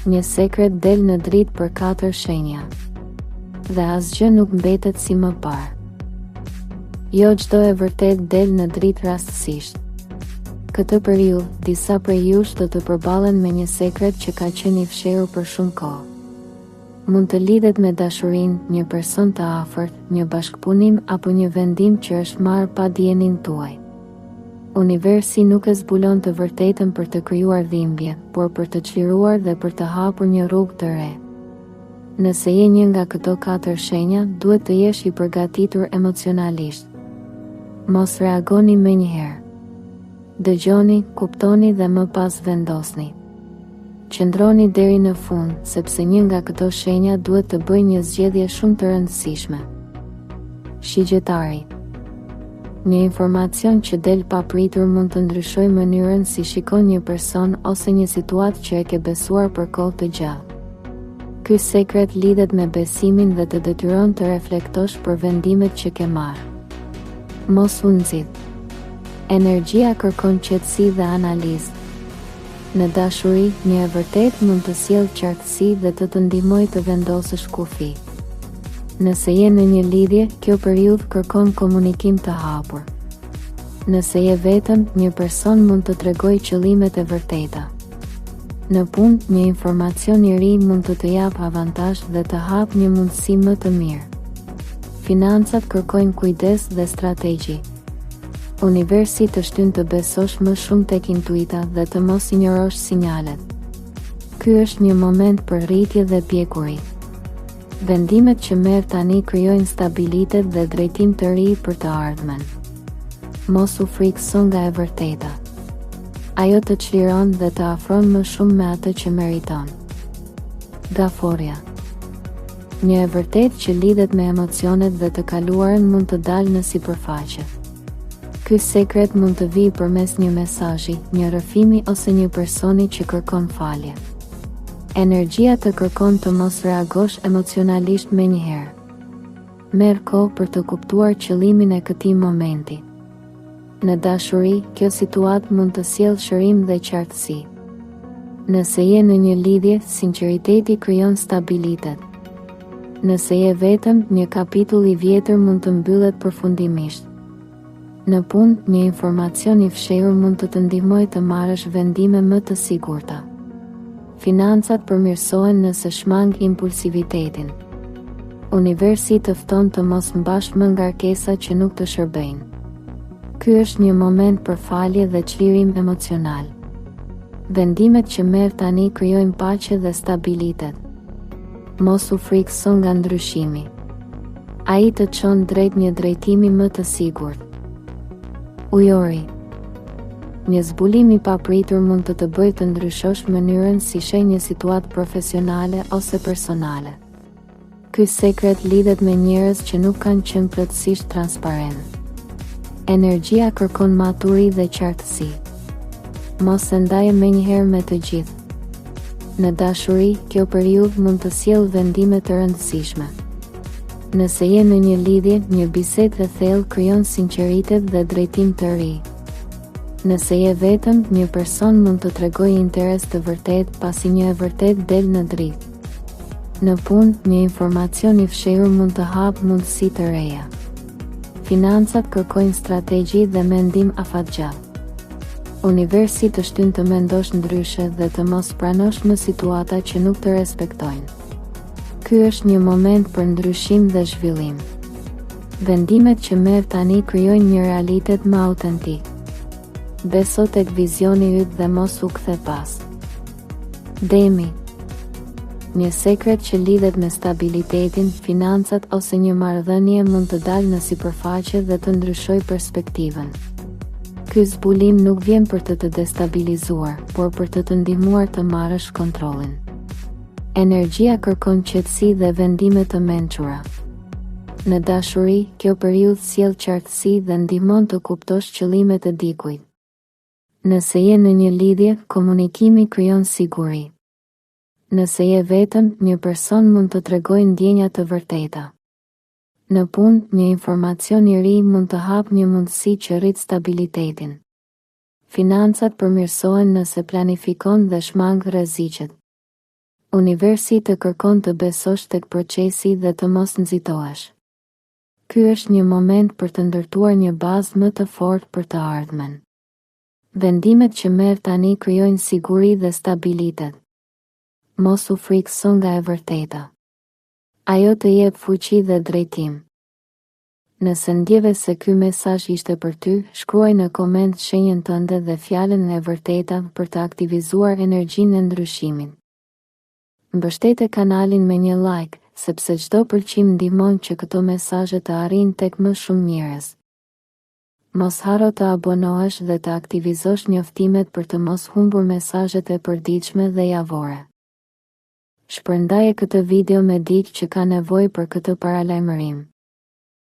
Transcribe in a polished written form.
Një sekret del në dritë për 4 shenja. Dhe asgjë nuk mbetet si më parë. Jo çdo e vërtet del në dritë rastësisht. Këtë periudhë, disa prej jush do të përballen me një sekret që ka qenë i fshehur për shumë kohë. Mund të lidhet me dashurinë, një person të afërt, një bashkëpunim apo një vendim që është marrë pa dijenin tuaj. Universi nuk e zbulon të vërtetën për të krijuar dhimbje, por për të çliruar dhe për të hapur një rrugë të re. Nëse je një nga këto 4 shenja, duhet të jesh i përgatitur emocionalisht. Mos reagoni menjëherë. Dëgjoni, kuptoni dhe më pas vendosni. Qëndroni deri në fund, sepse një nga këto shenja duhet të bëjë një zgjedhje shumë të rëndësishme. Shigjetari. Një informacion që del pa pritur mund të ndryshojë mënyrën si shikon një person ose një situatë që e ke besuar për kohë të gjatë. Ky sekret lidhet me besimin dhe të detyron të reflektosh për vendimet që ke marrë. Mos u nxit. Energjia kërkon qetësi dhe analizë. Në dashuri, një e vërtet mund të sjellë qartësi dhe të ndihmojë të vendosësh kufi. Nëse je në një lidhje, kjo periudhë kërkon komunikim të hapur. Nëse je vetëm, një person mund të tregojë qëllimet e vërteta. Në punë, një informacion i ri mund të jap avantazh dhe të hap një mundësi më të mirë. Financat kërkojnë kujdes dhe strategji. Universi të shtyn të besosh më shumë tek intuita dhe të mos injorosh sinjalet. Ky është një moment për rritje dhe pjekuri. Vendimet që merr tani krijojnë stabilitet dhe drejtim të ri për të ardhmen. Mos u frikëso nga e vërteta. Ajo të çliron dhe të afron më shumë me atë që meriton. Gaforja. Një e vërtet që lidhet me emocionet dhe të kaluarën mund të dalë në sipërfaqe. Ky sekret mund të vijë përmes një mesazhi, një rrëfimi ose një personi që kërkon falje. Energjia të kërkon të mos reagosh emocionalisht menjëherë. Merr kohë për të kuptuar qëllimin e këtij momenti. Në dashuri, kjo situatë mund të sjellë shërim dhe qartësi. Nëse je në një lidhje, sinqeriteti krijon stabilitet. Nëse je vetëm, një kapitull i vjetër mund të mbyllet përfundimisht. Në punë, një informacion i fshehur mund të ndihmojë të marrësh vendime më të sigurta. Financat përmirësohen nëse shmang impulsivitetin. Universi të fton të mos mbash më ngarkesa që nuk të shërbejnë. Ky është një moment për falje dhe çlirim emocional. Vendimet që merr tani krijojnë paqe dhe stabilitet. Mos u frikëso nga ndryshimi. Ai të çon drejt një drejtimi më të sigurt. Ujori. Një zbulim i papritur mund të bëjë të ndryshosh mënyrën si sheh një situatë profesionale ose personale. Ky sekret lidhet me njerëz që nuk kanë qenë plotësisht transparent. Energjia kërkon maturi dhe qartësi. Mos e ndaje menjëherë me të gjithë. Në dashuri, kjo periudhë mund të sjellë vendime të rëndësishme. Nëse je në një lidhje, një bisedë e thellë krijon sinqeritet dhe drejtim të ri. Nëse je vetëm, një person mund të tregojë interes të vërtet pasi një e vërtet del në dritë. Në punë, një informacion i fshehur mund të hapë mundësi të reja. Financat kërkojnë strategji dhe mendim afatgjatë. Universi të shtyn të mendosh ndryshe dhe të mos pranosh më situata që nuk të respektojnë. Ky është një moment për ndryshim dhe zhvillim. Vendimet që merr tani krijojnë një realitet më autentik. Beso tek vizioni yt dhe mos u kthe pas. Demi. Një sekret që lidhet me stabilitetin, financat ose një marrëdhënie mund të dalë në sipërfaqe dhe të ndryshojë perspektivën. Ky zbulim nuk vjen për të destabilizuar, por për të ndihmuar të marrësh kontrollin. Energjia kërkon qetësi dhe vendime të mençura. Në dashuri, kjo periudhë sjell qartësi dhe ndihmon të kuptosh qëllimet e dikujt. Nëse je në një lidhje, komunikimi krijon siguri. Nëse je vetëm, një person mund të tregojë ndjenja të vërteta. Në punë, një informacion i ri mund të hapë një mundësi që rrit stabilitetin. Financat përmirësohen nëse planifikon dhe shmang rreziqet. Universi të kërkon të besosh tek procesi dhe të mos nxitohesh. Ky është një moment për të ndërtuar një bazë më të fortë për të ardhmen. Vendimet që merr tani krijojnë siguri dhe stabilitet. Mos u frikëso nga e vërteta. Ajo të jep fuqi dhe drejtim. Nëse ndjeve se ky mesazh ishte për ty, shkruaj në koment shenjën tënde dhe fjalën e vërteta për të aktivizuar energjinë e ndryshimit. Mbështete kanalin me një like, sepse çdo pëlqim ndihmon që këto mesazhe të arrijnë tek më shumë njerëz. Mos harro të abonohesh dhe të aktivizosh njoftimet për të mos humbur mesazhet e përditshme dhe javore. Shpërndaje këtë video me dikë që ka nevojë për këtë paralajmërim.